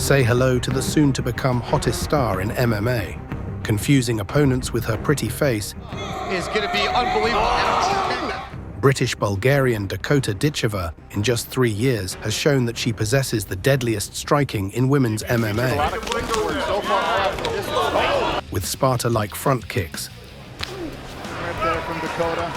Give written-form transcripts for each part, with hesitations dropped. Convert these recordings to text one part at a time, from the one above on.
Say hello to the soon-to-become hottest star in MMA. Confusing opponents with her pretty face is going to be unbelievable. British-Bulgarian Dakota Ditcheva, in just 3 years, has shown that she possesses the deadliest striking in women's MMA. With Sparta-like front kicks From Dakota.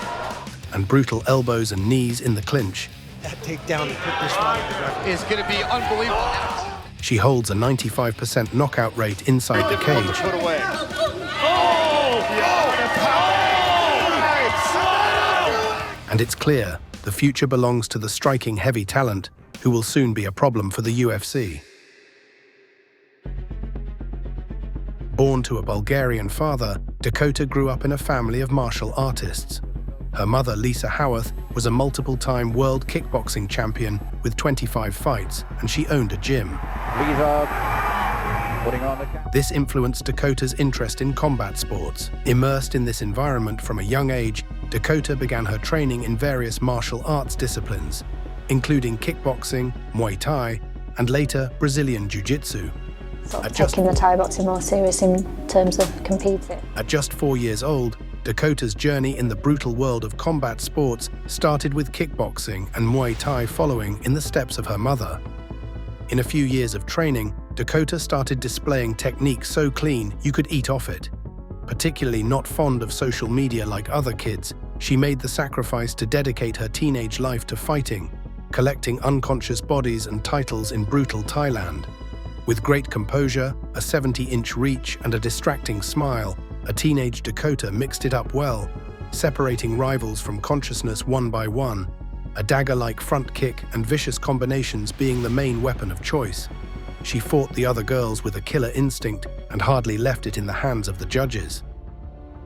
And brutal elbows and knees in the clinch. That takedown to put this fight is going to be unbelievable. She holds a 95% knockout rate inside the cage. Put away. And it's clear the future belongs to the striking heavy talent who will soon be a problem for the UFC. Born to a Bulgarian father, Dakota grew up in a family of martial artists. Her mother, Lisa Howarth, was a multiple-time world kickboxing champion with 25 fights, and she owned a gym. This influenced Dakota's interest in combat sports. Immersed in this environment from a young age, Dakota began her training in various martial arts disciplines, including kickboxing, Muay Thai, and later Brazilian Jiu-Jitsu. Taking the Thai boxing more serious in terms of competing. At just 4 years old, Dakota's journey in the brutal world of combat sports started with kickboxing and Muay Thai, following in the steps of her mother. In a few years of training, Dakota started displaying techniques so clean you could eat off it. Particularly not fond of social media like other kids, she made the sacrifice to dedicate her teenage life to fighting, collecting unconscious bodies and titles in brutal Thailand. With great composure, a 70-inch reach, and a distracting smile, a teenage Dakota mixed it up well, separating rivals from consciousness one by one, a dagger-like front kick and vicious combinations being the main weapon of choice. She fought the other girls with a killer instinct and hardly left it in the hands of the judges.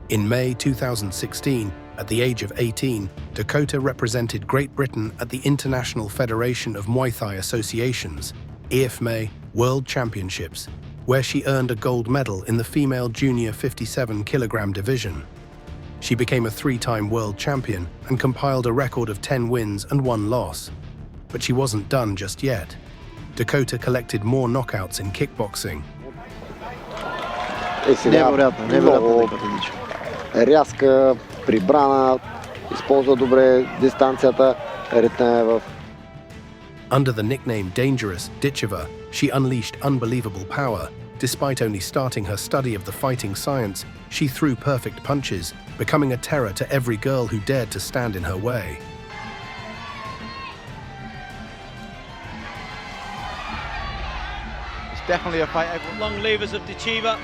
In May 2016, at the age of 18, Dakota represented Great Britain at the International Federation of Muay Thai Associations, IFMA World Championships, where she earned a gold medal in the female junior 57-kilogram division. She became a 3-time world champion and compiled a record of 10 wins and 1 loss. But she wasn't done just yet. Dakota collected more knockouts in kickboxing. Рязка, прибрана, използва добре дистанцията, ритъм в. Under the nickname Dangerous Ditcheva, she unleashed unbelievable power. Despite only starting her study of the fighting science, she threw perfect punches, becoming a terror to every girl who dared to stand in her way. It's definitely a fight. Long levers of Ditcheva.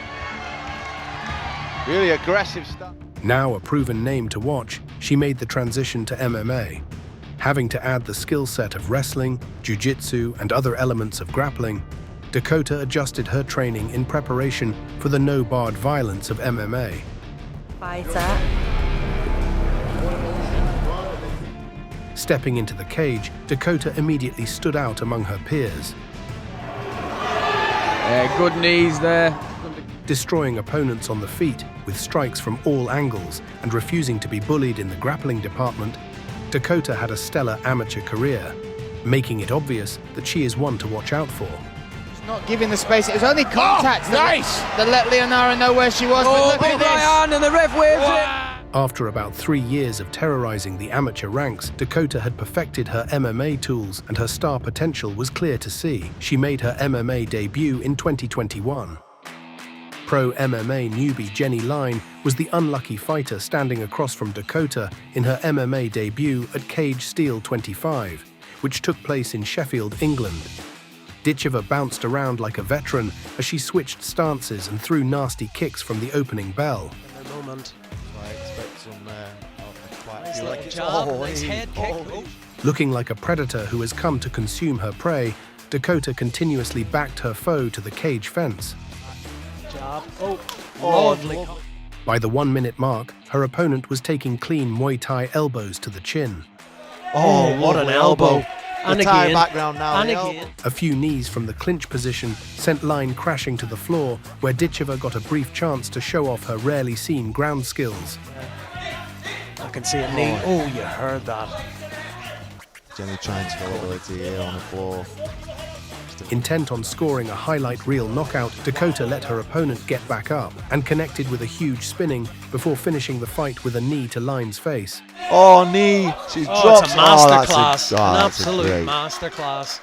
Really aggressive stuff. Now a proven name to watch, she made the transition to MMA. Having to add the skill set of wrestling, jiu-jitsu, and other elements of grappling, Dakota adjusted her training in preparation for the no-barred violence of MMA. Fighter. Stepping into the cage, Dakota immediately stood out among her peers. Good knees there. Destroying opponents on the feet with strikes from all angles and refusing to be bullied in the grappling department, Dakota had a stellar amateur career, making it obvious that she is one to watch out for. Not giving the space. It was only contact that let Leonara know where she was. Oh, but look at big right hand and the ref waves it. After about 3 years of terrorizing the amateur ranks, Dakota had perfected her MMA tools and her star potential was clear to see. She made her MMA debut in 2021. Pro MMA newbie Jenny Line was the unlucky fighter standing across from Dakota in her MMA debut at Cage Steel 25, which took place in Sheffield, England. Ditcheva bounced around like a veteran as she switched stances and threw nasty kicks from the opening bell. Looking like a predator who has come to consume her prey, Dakota continuously backed her foe to the cage fence. By the 1-minute mark, her opponent was taking clean Muay Thai elbows to the chin. Oh, what an elbow. And again. Background now. And again. A few knees from the clinch position sent Line crashing to the floor, where Ditcheva got a brief chance to show off her rarely seen ground skills. I can see a knee. Oh, you heard that. Jenny trying to go all the way to here on the floor. Intent on scoring a highlight reel knockout, Dakota let her opponent get back up and connected with a huge spinning before finishing the fight with a knee to Line's face. Oh, knee. She drops. It's a masterclass. An that's absolute great. masterclass.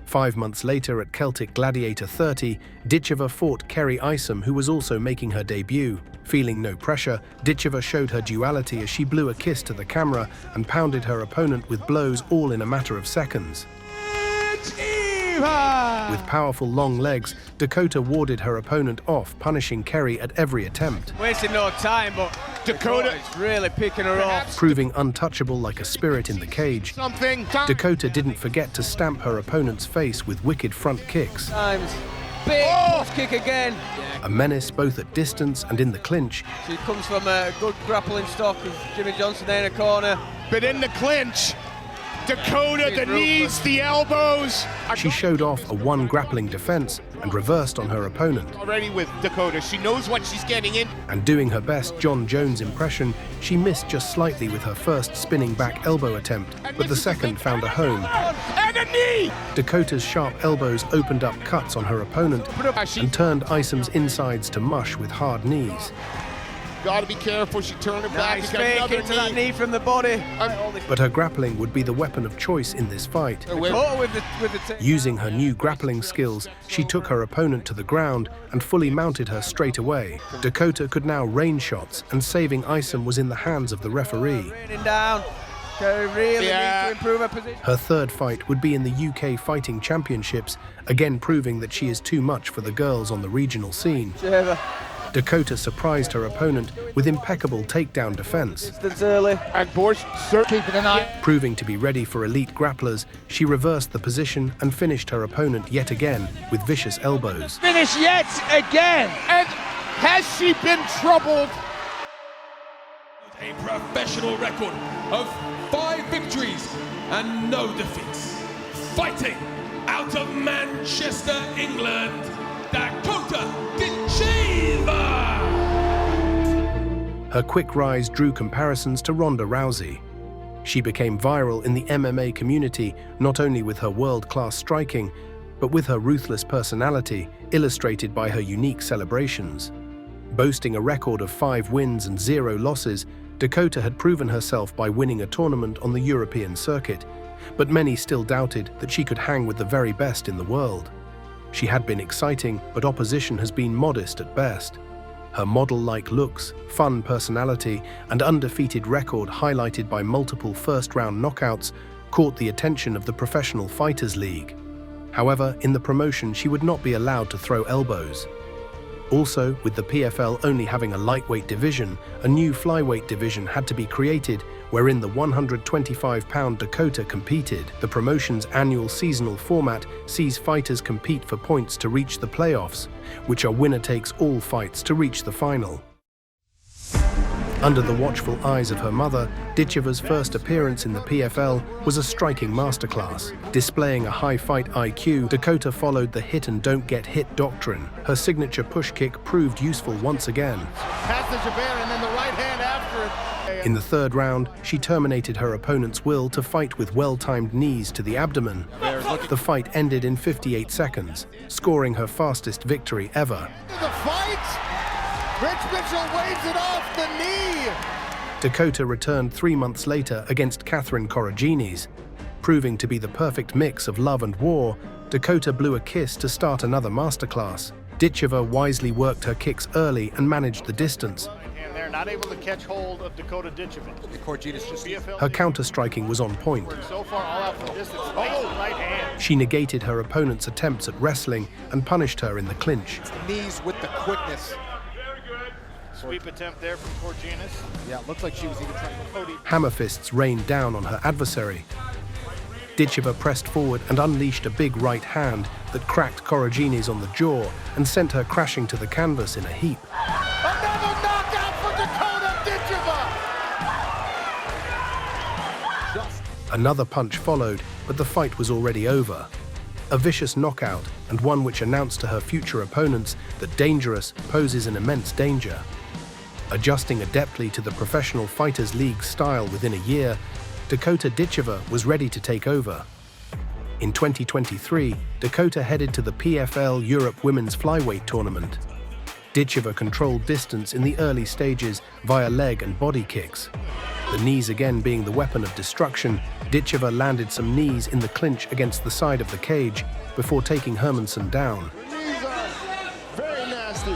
5 months later at Celtic Gladiator 30, Ditcheva fought Kerry Isom, who was also making her debut. Feeling no pressure, Ditcheva showed her duality as she blew a kiss to the camera and pounded her opponent with blows all in a matter of seconds. With powerful long legs, Dakota warded her opponent off, punishing Kerry at every attempt. Wasting no time, but Dakota is really picking her off. Proving untouchable like a spirit in the cage, Dakota didn't forget to stamp her opponent's face with wicked front kicks. Times. Big kick again. A menace both at distance and in the clinch. She comes from a good grappling stock with Jimmy Johnson there in the corner. But in the clinch, Dakota, the knees, the elbows. She showed off a one grappling defense and reversed on her opponent. Already with Dakota, she knows what she's getting in. And doing her best John Jones impression, she missed just slightly with her first spinning back elbow attempt, but the second found a home. And a knee! Dakota's sharp elbows opened up cuts on her opponent and turned Isom's insides to mush with hard knees. Gotta be careful, she turned her back. Nice Got fake another into that knee from the body. But her grappling would be the weapon of choice in this fight. Dakota with the Using her new grappling skills, she took her opponent to the ground and fully mounted her straight away. Dakota could now rain shots, and saving Isom was in the hands of the referee. raining down. Kerry really needs to improve her position. Her third fight would be in the UK Fighting Championships, again proving that she is too much for the girls on the regional scene. Ditcheva. Dakota surprised her opponent with impeccable takedown defense. Distance early. And Borsch, Keeping an eye. Proving to be ready for elite grapplers, she reversed the position and finished her opponent yet again with vicious elbows. Finish yet again. and has she been troubled? A professional record of 5 victories and no defeats. Fighting out of Manchester, England, Dakota Ditcheva! Her quick rise drew comparisons to Ronda Rousey. She became viral in the MMA community not only with her world-class striking, but with her ruthless personality, illustrated by her unique celebrations. Boasting a record of 5 wins and 0 losses, Dakota had proven herself by winning a tournament on the European circuit, but many still doubted that she could hang with the very best in the world. She had been exciting, but opposition has been modest at best. Her model-like looks, fun personality, and undefeated record highlighted by multiple first-round knockouts caught the attention of the Professional Fighters League. However, in the promotion she would not be allowed to throw elbows. Also, with the PFL only having a lightweight division, a new flyweight division had to be created wherein the 125-pound Dakota competed. The promotion's annual seasonal format sees fighters compete for points to reach the playoffs, which are winner-takes-all fights to reach the final. Under the watchful eyes of her mother, Ditcheva's first appearance in the PFL was a striking masterclass. Displaying a high fight IQ, Dakota followed the hit-and-don't-get-hit doctrine. Her signature push kick proved useful once again. Pass the Javert and then the right hand after it. In the third round, she terminated her opponent's will to fight with well-timed knees to the abdomen. The fight ended in 58 seconds, scoring her fastest victory ever. The fight! Rich Mitchell waves it off the knee! Dakota returned 3 months later against Catherine Corrigines. Proving to be the perfect mix of love and war, Dakota blew a kiss to start another masterclass. Ditcheva wisely worked her kicks early and managed the distance. And they're not able to catch hold of Dakota Ditcheva. Her counter-striking was on point. So far, all out from distance. Oh, right hand. She negated her opponent's attempts at wrestling and punished her in the clinch. Knees with the quickness. Sweep attempt there from Corrigines. Yeah, it looked like she was even trying to Cody. Hammer fists rained down on her adversary. Ditcheva pressed forward and unleashed a big right hand that cracked Corrigines on the jaw and sent her crashing to the canvas in a heap. Another knockout for Dakota Ditcheva! Another punch followed, but the fight was already over. A vicious knockout, and one which announced to her future opponents that Dangerous poses an immense danger. Adjusting adeptly to the Professional Fighters League style within a year, Dakota Ditcheva was ready to take over. In 2023, Dakota headed to the PFL Europe Women's Flyweight Tournament. Ditcheva controlled distance in the early stages via leg and body kicks. The knees again being the weapon of destruction, Ditcheva landed some knees in the clinch against the side of the cage before taking Hermansson down. These are very nasty.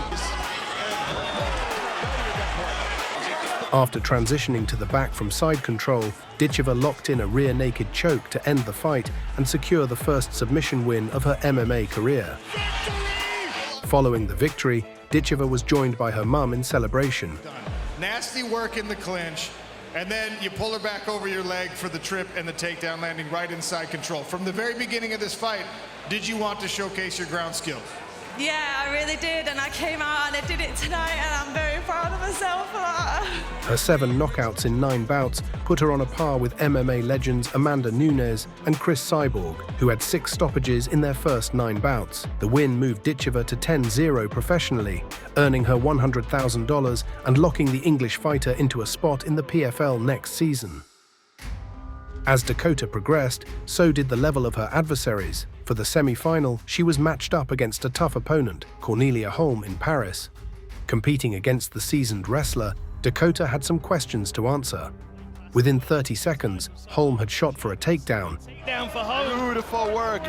After transitioning to the back from side control, Ditcheva locked in a rear naked choke to end the fight and secure the first submission win of her MMA career. Following the victory, Ditcheva was joined by her mum in celebration. Nasty work in the clinch, and then you pull her back over your leg for the trip and the takedown landing right inside control. From the very beginning of this fight, did you want to showcase your ground skills? Yeah, I really did, and I came out and I did it tonight, and I'm very proud of myself for that. Her 7 knockouts in 9 bouts put her on a par with MMA legends Amanda Nunes and Chris Cyborg, who had 6 stoppages in their first 9 bouts. The win moved Ditcheva to 10-0 professionally, earning her $100,000 and locking the English fighter into a spot in the PFL next season. As Dakota progressed, so did the level of her adversaries. For the semi-final, she was matched up against a tough opponent, Cornelia Holm in Paris. Competing against the seasoned wrestler, Dakota had some questions to answer. Within 30 seconds, Holm had shot for a takedown. Down for Holm. Beautiful work.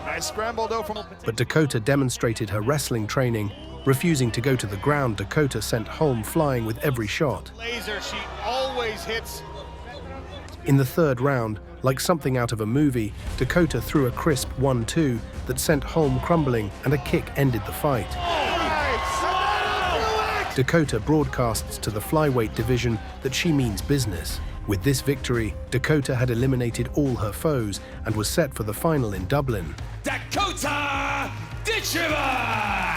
I scrambled over. But Dakota demonstrated her wrestling training. Refusing to go to the ground, Dakota sent Holm flying with every shot. Laser, she always hits. In the third round, like something out of a movie, Dakota threw a crisp 1-2 that sent Holm crumbling, and a kick ended the fight. Dakota broadcasts to the flyweight division that she means business. With this victory, Dakota had eliminated all her foes and was set for the final in Dublin. Dakota Ditcheva!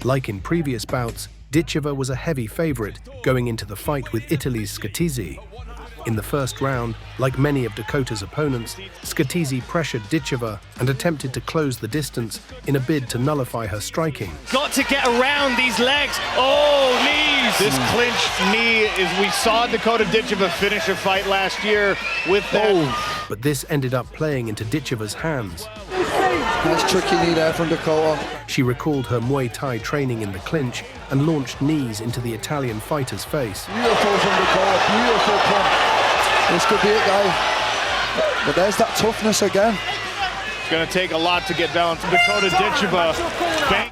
Like in previous bouts, Ditcheva was a heavy favorite going into the fight with Italy's Scatizzi. In the first round, like many of Dakota's opponents, Scatizzi pressured Ditcheva and attempted to close the distance in a bid to nullify her striking. Got to get around these legs. Oh, knees! This clinch knee is, we saw Dakota Ditcheva finish a fight last year with that. But this ended up playing into Ditcheva's hands. Nice tricky knee there from Dakota. She recalled her Muay Thai training in the clinch and launched knees into the Italian fighter's face. Beautiful from Dakota, beautiful punch. This could be it, guys. But there's that toughness again. It's going to take a lot to get down to Dakota Ditcheva.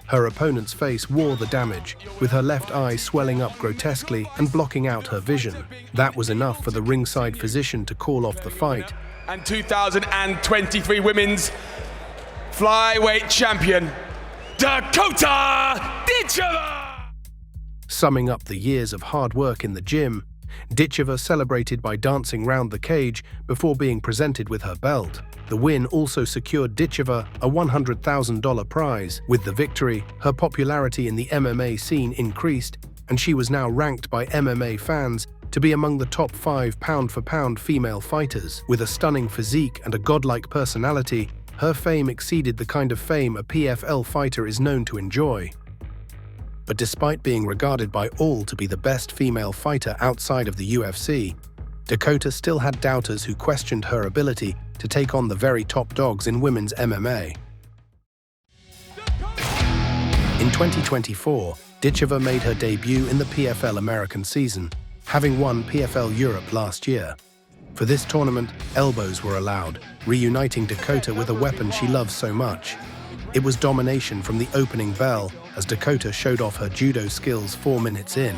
Her opponent's face wore the damage, with her left eye swelling up grotesquely and blocking out her vision. That was enough for the ringside physician to call off the fight. And 2023 women's flyweight champion, Dakota Ditcheva! Summing up the years of hard work in the gym, Ditcheva celebrated by dancing round the cage before being presented with her belt. The win also secured Ditcheva a $100,000 prize. With the victory, her popularity in the MMA scene increased, and she was now ranked by MMA fans to be among the top 5 pound-for-pound female fighters. With a stunning physique and a godlike personality, her fame exceeded the kind of fame a PFL fighter is known to enjoy. But despite being regarded by all to be the best female fighter outside of the UFC, Dakota still had doubters who questioned her ability to take on the very top dogs in women's MMA. In 2024, Ditcheva made her debut in the PFL American season, having won PFL Europe last year. For this tournament, elbows were allowed, reuniting Dakota with a weapon she loves so much. It was domination from the opening bell as Dakota showed off her judo skills 4 minutes in.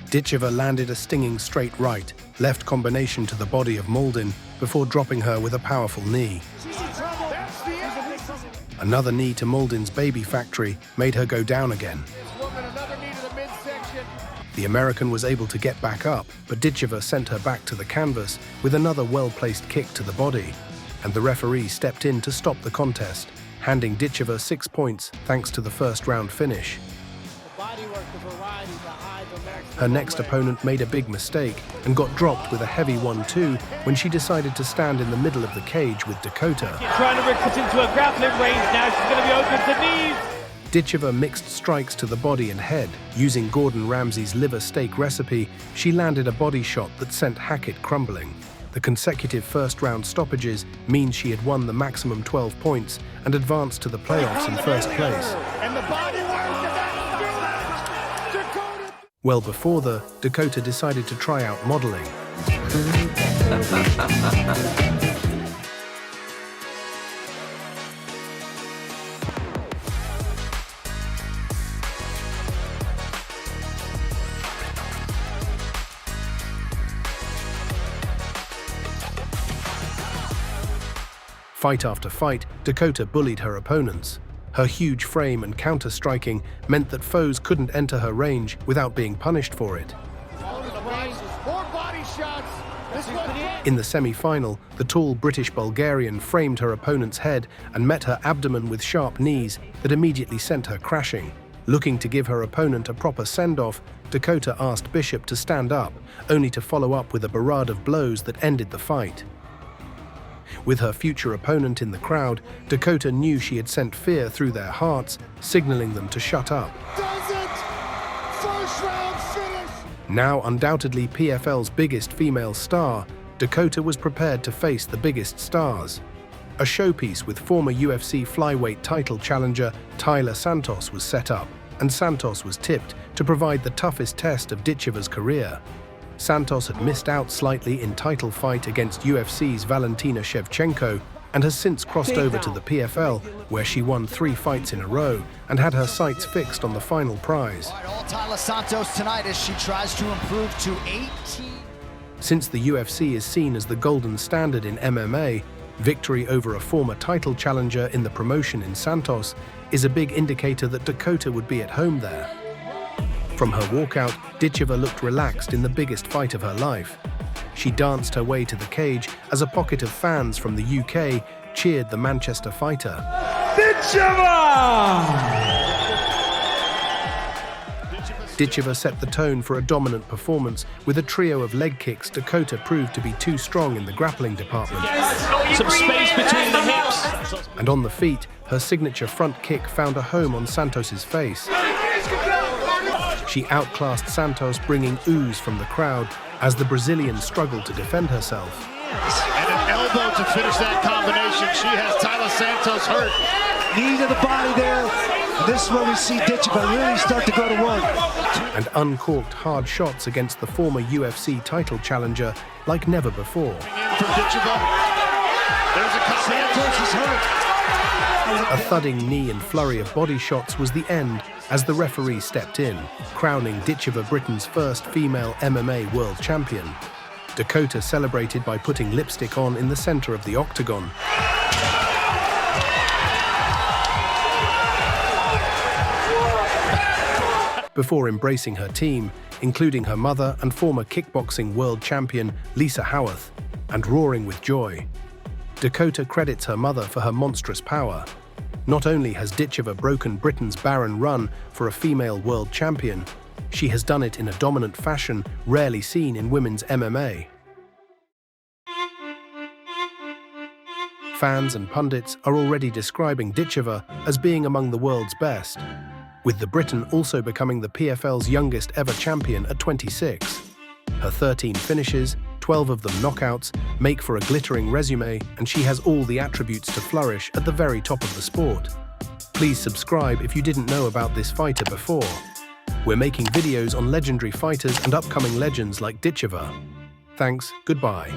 Ditcheva landed a stinging straight right, left combination to the body of Maldin before dropping her with a powerful knee. Another knee to Maldin's baby factory made her go down again. The American was able to get back up, but Ditcheva sent her back to the canvas with another well-placed kick to the body, and the referee stepped in to stop the contest, handing Ditcheva 6 points thanks to the first round finish. Her next opponent made a big mistake and got dropped with a heavy 1-2 when she decided to stand in the middle of the cage with Dakota. Trying to recruit into a grappling range now. She's going to be open to knees. Ditcheva mixed strikes to the body and head. Using Gordon Ramsay's liver steak recipe, she landed a body shot that sent Hackett crumbling. The consecutive first-round stoppages mean she had won the maximum 12 points and advanced to the playoffs in first place. Well before Dakota decided to try out modeling. Fight after fight, Dakota bullied her opponents. Her huge frame and counter-striking meant that foes couldn't enter her range without being punished for it. In the semi-final, the tall British Bulgarian framed her opponent's head and met her abdomen with sharp knees that immediately sent her crashing. Looking to give her opponent a proper send-off, Dakota asked Bishop to stand up, only to follow up with a barrage of blows that ended the fight. With her future opponent in the crowd, Dakota knew she had sent fear through their hearts, signaling them to shut up. First round finish! Now undoubtedly PFL's biggest female star, Dakota was prepared to face the biggest stars. A showpiece with former UFC flyweight title challenger Taila Santos was set up, and Santos was tipped to provide the toughest test of Ditcheva's career. Santos had missed out slightly in title fight against UFC's Valentina Shevchenko and has since crossed over to the PFL, where she won 3 fights in a row and had her sights fixed on the final prize. All Taila Santos tonight as she tries to improve to 18. Since the UFC is seen as the golden standard in MMA, victory over a former title challenger in the promotion in Santos is a big indicator that Dakota would be at home there. From her walkout, Ditcheva looked relaxed in the biggest fight of her life. She danced her way to the cage as a pocket of fans from the UK cheered the Manchester fighter. Ditcheva set the tone for a dominant performance. With a trio of leg kicks, Dakota proved to be too strong in the grappling department. Some space between the hips. And on the feet, her signature front kick found a home on Santos's face. She outclassed Santos, bringing ooze from the crowd as the Brazilian struggled to defend herself. And an elbow to finish that combination. She has Taila Santos hurt. Knee to the body there. This is where we see Ditcheva really start to go to work. And uncorked hard shots against the former UFC title challenger like never before. From Ditcheva. There's a Santos is hurt. A thudding knee and flurry of body shots was the end as the referee stepped in, crowning Ditcheva Britain's first female MMA world champion. Dakota celebrated by putting lipstick on in the center of the octagon. Before embracing her team, including her mother and former kickboxing world champion Lisa Howarth, and roaring with joy. Dakota credits her mother for her monstrous power. Not only has Ditcheva broken Britain's barren run for a female world champion, she has done it in a dominant fashion rarely seen in women's MMA. Fans and pundits are already describing Ditcheva as being among the world's best, with the Briton also becoming the PFL's youngest ever champion at 26. Her 13 finishes, 12 of them knockouts, make for a glittering resume, and she has all the attributes to flourish at the very top of the sport. Please subscribe if you didn't know about this fighter before. We're making videos on legendary fighters and upcoming legends like Ditcheva. Thanks, goodbye.